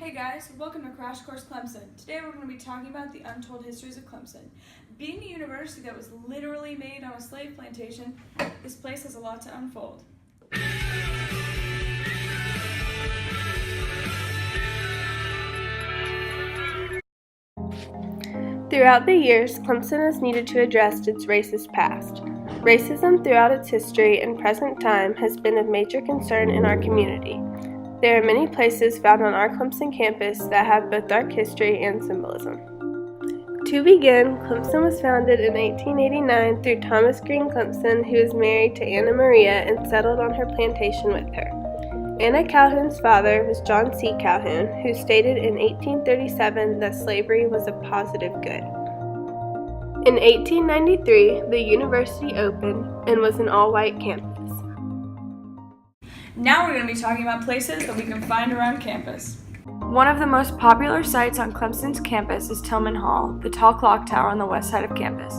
Hey guys, welcome to Crash Course Clemson. Today we're going to be talking about the untold histories of Clemson. Being a university that was literally made on a slave plantation, this place has a lot to unfold. Throughout the years, Clemson has needed to address its racist past. Racism throughout its history and present time has been of major concern in our community. There are many places found on our Clemson campus that have both dark history and symbolism. To begin, Clemson was founded in 1889 through Thomas Green Clemson, who was married to Anna Maria and settled on her plantation with her. Anna Calhoun's father was John C. Calhoun, who stated in 1837 that slavery was a positive good. In 1893, the university opened and was an all-white campus. Now we're going to be talking about places that we can find around campus. One of the most popular sites on Clemson's campus is Tillman Hall, the tall clock tower on the west side of campus.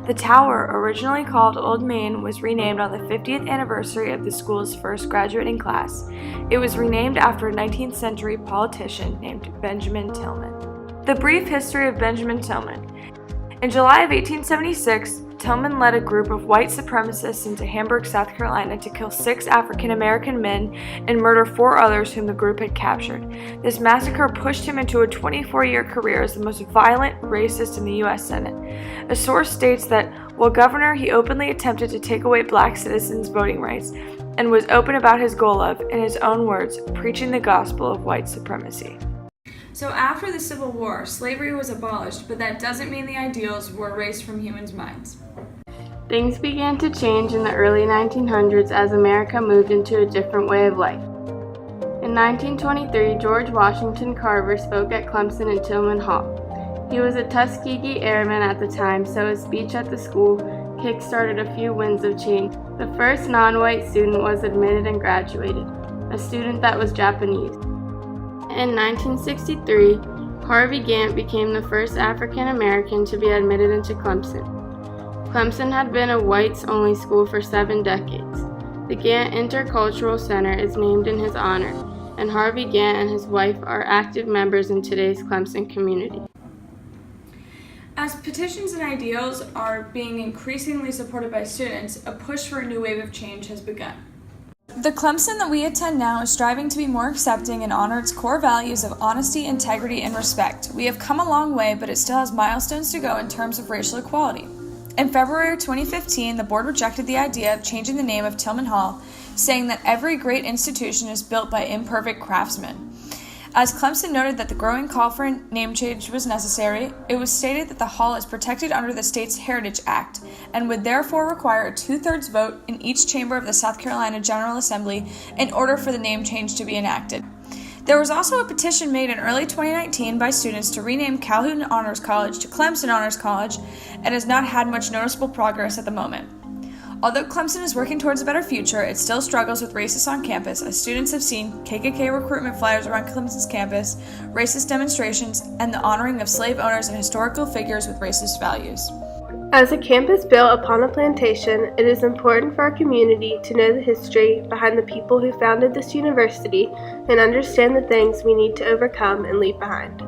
The tower, originally called Old Main, was renamed on the 50th anniversary of the school's first graduating class. It was renamed after a 19th century politician named Benjamin Tillman. The brief history of Benjamin Tillman. In July of 1876, Tillman led a group of white supremacists into Hamburg, South Carolina to kill 6 African American men and murder 4 others whom the group had captured. This massacre pushed him into a 24-year career as the most violent racist in the U.S. Senate. A source states that while governor, he openly attempted to take away black citizens' voting rights and was open about his goal of, in his own words, preaching the gospel of white supremacy. So after the Civil War, slavery was abolished, but that doesn't mean the ideals were erased from humans' minds. Things began to change in the early 1900s as America moved into a different way of life. In 1923, George Washington Carver spoke at Clemson and Tillman Hall. He was a Tuskegee Airman at the time, so his speech at the school kick-started a few winds of change. The first non-white student was admitted and graduated, a student that was Japanese. In 1963, Harvey Gantt became the first African American to be admitted into Clemson. Clemson had been a whites-only school for 7 decades. The Gantt Intercultural Center is named in his honor, and Harvey Gantt and his wife are active members in today's Clemson community. As petitions and ideals are being increasingly supported by students, a push for a new wave of change has begun. The Clemson that we attend now is striving to be more accepting and honor its core values of honesty, integrity, and respect. We have come a long way, but it still has milestones to go in terms of racial equality. In February 2015, the board rejected the idea of changing the name of Tillman Hall, saying that every great institution is built by imperfect craftsmen. As Clemson noted that the growing call for a name change was necessary, it was stated that the hall is protected under the state's Heritage Act and would therefore require a 2/3 vote in each chamber of the South Carolina General Assembly in order for the name change to be enacted. There was also a petition made in early 2019 by students to rename Calhoun Honors College to Clemson Honors College and has not had much noticeable progress at the moment. Although Clemson is working towards a better future, it still struggles with racists on campus, as students have seen KKK recruitment flyers around Clemson's campus, racist demonstrations, and the honoring of slave owners and historical figures with racist values. As a campus built upon a plantation, it is important for our community to know the history behind the people who founded this university and understand the things we need to overcome and leave behind.